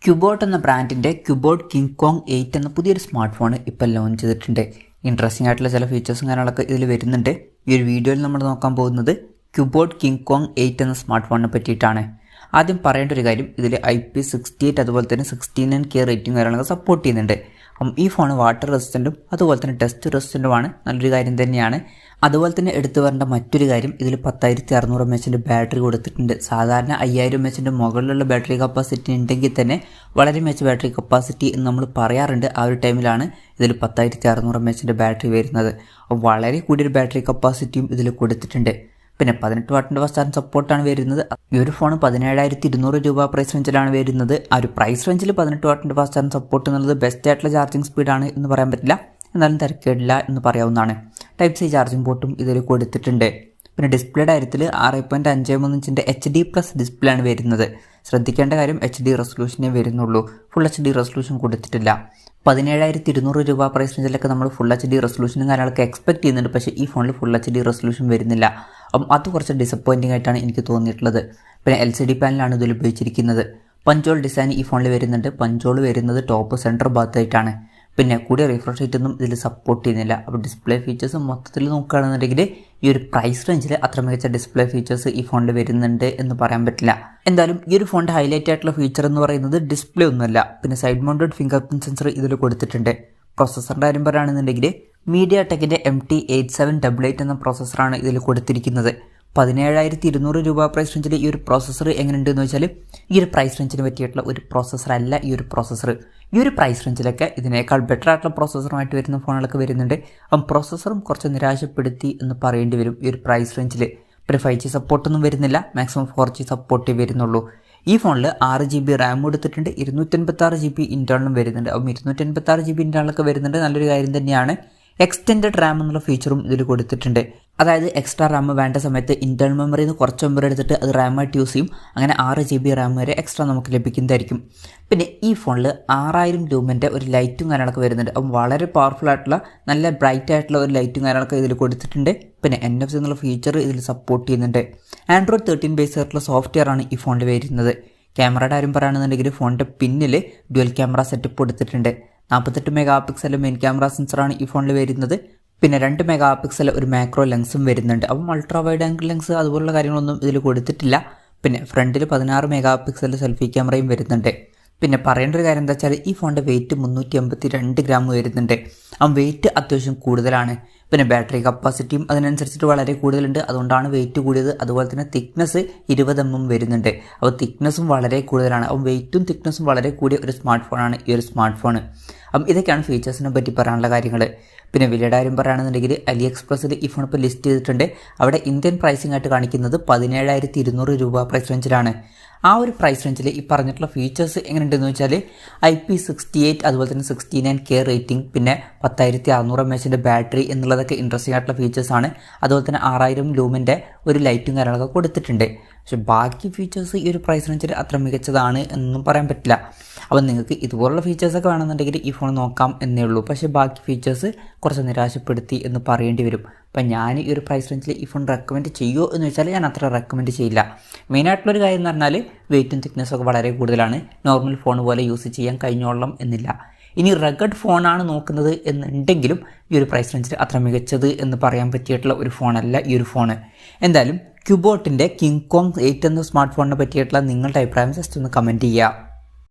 ക്യൂബോട്ട് എന്ന ബ്രാൻഡിൻ്റെ ക്യൂബോട്ട് കിങ്കോങ് 8 എന്ന പുതിയൊരു സ്മാർട്ട് ഫോൺ ഇപ്പോൾ ലോഞ്ച് ചെയ്തിട്ടുണ്ട്. ഇൻട്രസ്റ്റിംഗ് ആയിട്ടുള്ള ചില ഫീച്ചേഴ്സും കാര്യങ്ങളൊക്കെ ഇതിൽ വരുന്നുണ്ട്. ഈ ഒരു വീഡിയോയിൽ നമ്മൾ നോക്കാൻ പോകുന്നത് ക്യൂബോട്ട് കിങ്കോങ് 8 എന്ന സ്മാർട്ട് ഫോണിനെ പറ്റിയിട്ടാണ്. ആദ്യം പറയേണ്ട ഒരു കാര്യം, ഇതിൽ IP68 അതുപോലെ തന്നെ 69K റേറ്റിംഗ് കാര്യങ്ങളൊക്കെ സപ്പോർട്ട് ചെയ്യുന്നുണ്ട്. ഈ ഫോൺ വാട്ടർ റെസിസ്റ്റൻറ്റും അതുപോലെ തന്നെ ഡസ്റ്റ് റെസിസ്റ്റൻറ്റുമാണ്. നല്ലൊരു കാര്യം തന്നെയാണ്. അതുപോലെ തന്നെ എടുത്തു വരേണ്ട മറ്റൊരു കാര്യം, ഇതിൽ 10600 mAh ബാറ്ററി കൊടുത്തിട്ടുണ്ട്. സാധാരണ 5000 mAh മുകളിലുള്ള ബാറ്ററി കപ്പാസിറ്റി ഉണ്ടെങ്കിൽ തന്നെ വളരെ മികച്ച ബാറ്ററി കപ്പാസിറ്റി എന്ന് നമ്മൾ പറയാറുണ്ട്. ആ ഒരു ടൈമിലാണ് ഇതിൽ 10600 mAh ബാറ്ററി വരുന്നത്. വളരെ കൂടിയൊരു ബാറ്ററി കപ്പാസിറ്റിയും ഇതിൽ കൊടുത്തിട്ടുണ്ട്. പിന്നെ 18 വാട്ടിൻ്റെ ഫാസ്റ്റ് ചാർജിങ് സപ്പോർട്ടാണ് വരുന്നത്. ഈ ഒരു ഫോൺ 17,200 രൂപ പ്രൈസ് റേഞ്ചിലാണ് വരുന്നത്. ആ ഒരു പ്രൈസ് റേഞ്ചിൽ 18 വാട്ടിൻ്റെ ഫാസ്റ്റ് ചാർജിങ് സപ്പോർട്ട് എന്നുള്ളത് ബെസ്റ്റ് ആയിട്ടുള്ള ചാർജിങ് സ്പീഡാണ് എന്ന് പറയാൻ പറ്റില്ല, എന്നാലും തിരക്കേടില്ല എന്ന് പറയാവുന്നതാണ്. ടൈപ്പ് സി ചാർജിംഗ് പോർട്ടും ഇതിൽ കൊടുത്തിട്ടുണ്ട്. പിന്നെ ഡിസ്പ്ലേയുടെ കാര്യത്തിൽ 6.53 ഇഞ്ചിൻ്റെ HD+ ഡിസ്പ്ലേ ആണ് വരുന്നത്. ശ്രദ്ധിക്കേണ്ട കാര്യം HD റെസൊല്യൂഷനേ വരുന്നുള്ളൂ, ഫുൾ HD റെസൊല്യൂഷൻ കൊടുത്തിട്ടില്ല. 17,200 രൂപ പ്രൈസ് റേഞ്ചിലൊക്കെ നമ്മൾ ഫുൾ HD റെസൊല്യൂഷനും കാര്യങ്ങളൊക്കെ എക്സ്പെക്ട് ചെയ്യുന്നുണ്ട്. പക്ഷേ ഈ ഫോണിൽ ഫുൾ HD റെസൊല്യൂഷൻ വരുന്നില്ല. അത് കുറച്ച് ഡിസപ്പോയിൻറ്റിംഗ് ആയിട്ടാണ് എനിക്ക് തോന്നിയിട്ടുള്ളത്. പിന്നെ LCD പാനലാണ് ഇതിൽ ഉപയോഗിച്ചിരിക്കുന്നത്. പഞ്ചോൾ ഡിസൈൻ ഈ ഫോണിൽ വരുന്നുണ്ട്. പഞ്ചോൾ വരുന്നത് ടോപ്പ് സെൻറ്റർ ഭാഗത്തായിട്ടാണ്. പിന്നെ കൂടിയ റിഫ്രഷ് റേറ്റ് ഒന്നും ഇതിൽ സപ്പോർട്ട് ചെയ്യുന്നില്ല. അപ്പോൾ ഡിസ്പ്ലേ ഫീച്ചേഴ്സ് മൊത്തത്തിൽ നോക്കുകയാണെന്നുണ്ടെങ്കിൽ ഈ ഒരു പ്രൈസ് റേഞ്ചിൽ അത്ര മികച്ച ഡിസ്പ്ലേ ഫീച്ചേഴ്സ് ഈ ഫോണിൽ വരുന്നുണ്ട് എന്ന് പറയാൻ പറ്റില്ല. എന്തായാലും ഈ ഒരു ഫോണിൻ്റെ ഹൈലൈറ്റ് ആയിട്ടുള്ള ഫീച്ചർ എന്ന് പറയുന്നത് ഡിസ്പ്ലേ ഒന്നുമല്ല, പിന്നെ side mounted finger print sensor ഇതിൽ കൊടുത്തിട്ടുണ്ട്. പ്രോസസ്സറിൻ്റെ കാര്യം പറയുകയാണെന്നുണ്ടെങ്കിൽ mediatekൻ്റെ MT8788 എന്ന പ്രോസസ്സറാണ് ഇതിൽ കൊടുത്തിരിക്കുന്നത്. 17,200 രൂപ പ്രൈസ് റേഞ്ചിൽ ഈ ഒരു പ്രോസസ്സർ എങ്ങനെയുണ്ടെന്ന് വെച്ചാൽ ഈ ഒരു പ്രൈസ് റേഞ്ചിന് പറ്റിയിട്ടുള്ള ഒരു പ്രോസസ്സറല്ല ഈ ഒരു പ്രോസസ്സർ. ഈ ഒരു പ്രൈസ് റേഞ്ചിലൊക്കെ ഇതിനേക്കാൾ ബെറ്റർ ആയിട്ടുള്ള പ്രോസസ്സറുമായിട്ട് വരുന്ന ഫോണുകളൊക്കെ വരുന്നുണ്ട്. പ്രോസസ്സറും കുറച്ച് നിരാശപ്പെടുത്തി എന്ന് പറയേണ്ടി വരും ഈ ഒരു പ്രൈസ് റേഞ്ചിൽ. പിന്നെ 5G സപ്പോർട്ടൊന്നും വരുന്നില്ല, മാക്സിമം 4G സപ്പോർട്ടേ വരുന്നുള്ളൂ. ഈ ഫോണിൽ 6GB റാം കൊടുത്തിട്ടുണ്ട്, 256GB ഇൻറ്റേർണലും വരുന്നുണ്ട്. 256GB ഇൻറ്റേർണലൊക്കെ വരുന്നുണ്ട്, നല്ലൊരു കാര്യം തന്നെയാണ്. എക്സ്റ്റെൻഡഡ് റാം എന്നുള്ള ഫീച്ചറും ഇതിൽ കൊടുത്തിട്ടുണ്ട്. അതായത് എക്സ്ട്രാ റാം വേണ്ട സമയത്ത് ഇൻറ്റേർണൽ മെമ്മറിയിൽ നിന്ന് കുറച്ച് മെമ്മറി എടുത്തിട്ട് അത് റാമായിട്ട് യൂസ് ചെയ്യും. അങ്ങനെ 6GB റാം വരെ എക്സ്ട്രാ നമുക്ക് ലഭിക്കുന്നതായിരിക്കും. പിന്നെ ഈ ഫോണിൽ 6000 ലൂമിൻ്റെ ഒരു ലൈറ്റും കാര്യങ്ങളൊക്കെ വരുന്നുണ്ട്. വളരെ പവർഫുൾ ആയിട്ടുള്ള നല്ല ബ്രൈറ്റ് ആയിട്ടുള്ള ഒരു ലൈറ്റും കാര്യങ്ങളൊക്കെ ഇതിൽ കൊടുത്തിട്ടുണ്ട്. പിന്നെ NFC എന്നുള്ള ഫീച്ചർ ഇതിൽ സപ്പോർട്ട് ചെയ്യുന്നുണ്ട്. Android 13 ബേസ് ആയിട്ടുള്ള സോഫ്റ്റ്വെയർ ആണ് ഈ ഫോണിൽ വരുന്നത്. ക്യാമറയുടെ കാര്യം പറയുകയാണെന്നുണ്ടെങ്കിൽ ഫോണിൻ്റെ പിന്നിൽ ഡ്യുവൽ ക്യാമറ സെറ്റപ്പ് കൊടുത്തിട്ടുണ്ട്. 48 മെഗാ മെയിൻ ക്യാമറ സെൻസറാണ് ഈ ഫോണിൽ വരുന്നത്. പിന്നെ 2 മെഗാ ഒരു മാക്രോ ലെൻസും വരുന്നുണ്ട്. അൾട്രാ വൈഡ് ആംഗിൾ ലെൻസ് അതുപോലുള്ള കാര്യങ്ങളൊന്നും ഇതിൽ കൊടുത്തിട്ടില്ല. പിന്നെ ഫ്രണ്ടിൽ 16 മെഗാ സെൽഫി ക്യാമറയും വരുന്നുണ്ട്. പിന്നെ പറയേണ്ട ഒരു കാര്യം എന്താ വെച്ചാൽ ഈ ഫോണിൻ്റെ വെയിറ്റ് 382 ഗ്രാം വരുന്നുണ്ട്. വെയിറ്റ് അത്യാവശ്യം കൂടുതലാണ്. പിന്നെ ബാറ്ററി കപ്പാസിറ്റിയും അതിനനുസരിച്ചിട്ട് വളരെ കൂടുതലുണ്ട്, അതുകൊണ്ടാണ് വെയിറ്റ് കൂടിയത്. അതുപോലെ തന്നെ തിക്നെസ് 20 mm വരുന്നുണ്ട്. അപ്പോൾ തിക്നെസ്സും വളരെ കൂടുതലാണ്. വെയിറ്റും തിക്നെസ്സും വളരെ കൂടിയ ഒരു സ്മാർട്ട് ഫോണാണ് ഈ ഒരു സ്മാർട്ട് ഫോൺ. ഇതൊക്കെയാണ് ഫീച്ചേഴ്സിനെ പറ്റി പറയാനുള്ള കാര്യങ്ങൾ. പിന്നെ വിലയുടെ കാര്യം പറയുകയാണെന്നുണ്ടെങ്കിൽ AliExpressൽ ഈ ഫോൺ ഇപ്പോൾ ലിസ്റ്റ് ചെയ്തിട്ടുണ്ട്. അവിടെ ഇന്ത്യൻ പ്രൈസിംഗ് ആയിട്ട് കാണിക്കുന്നത് 17,200 രൂപ പ്രൈസ് റേഞ്ചിലാണ്. ആ ഒരു പ്രൈസ് റേഞ്ചിൽ ഈ പറഞ്ഞിട്ടുള്ള ഫീച്ചേഴ്സ് എങ്ങനെയുണ്ടെന്ന് വെച്ചാൽ IP68 അതുപോലെ തന്നെ 69K റേറ്റിംഗ്, പിന്നെ 10600 mAh ബാറ്ററി എന്നുള്ളതൊക്കെ ഇൻട്രസ്റ്റിംഗ് ആയിട്ടുള്ള ഫീച്ചേഴ്സാണ്. അതുപോലെ തന്നെ 6000 ലൂമിൻ്റെ ഒരു ലൈറ്റും കാര്യങ്ങളൊക്കെ കൊടുത്തിട്ടുണ്ട്. പക്ഷെ ബാക്കി ഫീച്ചേഴ്സ് ഈ ഒരു പ്രൈസ് റേഞ്ചിൽ അത്ര മികച്ചതാണ് എന്നൊന്നും പറയാൻ പറ്റില്ല. അപ്പോൾ നിങ്ങൾക്ക് ഇതുപോലുള്ള ഫീച്ചേഴ്സൊക്കെ വേണമെന്നുണ്ടെങ്കിൽ ഈ ഫോൺ നോക്കാം എന്നേ ഉള്ളൂ. പക്ഷേ ബാക്കി ഫീച്ചേഴ്സ് കുറച്ച് നിരാശപ്പെടുത്തി എന്ന് പറയേണ്ടി വരും. അപ്പം ഞാൻ ഈ ഒരു പ്രൈസ് റേഞ്ചിൽ ഈ ഫോൺ റെക്കമെൻഡ് ചെയ്യുമോ എന്ന് വെച്ചാൽ ഞാൻ അത്ര റെക്കമെൻഡ് ചെയ്യില്ല. മെയിനായിട്ടുള്ളൊരു കാര്യം എന്ന് പറഞ്ഞാൽ വെയിറ്റും തിക്നെസ്സൊക്കെ വളരെ കൂടുതലാണ്. നോർമൽ ഫോൺ പോലെ യൂസ് ചെയ്യാൻ കഴിഞ്ഞോളണം എന്നില്ല. ഇനി റഗഡ് ഫോണാണ് നോക്കുന്നത് എന്നുണ്ടെങ്കിലും ഈ ഒരു പ്രൈസ് റേഞ്ചിൽ അത്ര മികച്ചത് എന്ന് പറയാൻ പറ്റിയിട്ടുള്ള ഒരു ഫോണല്ല ഈ ഒരു ഫോണ്. എന്തായാലും ക്യൂബോട്ടിൻ്റെ കിങ്കോങ് 8 എന്ന സ്മാർട്ട് ഫോണിനെ പറ്റിയിട്ടുള്ള നിങ്ങളുടെ അഭിപ്രായം ജസ്റ്റ് ഒന്ന് കമൻറ്റ് ചെയ്യുക.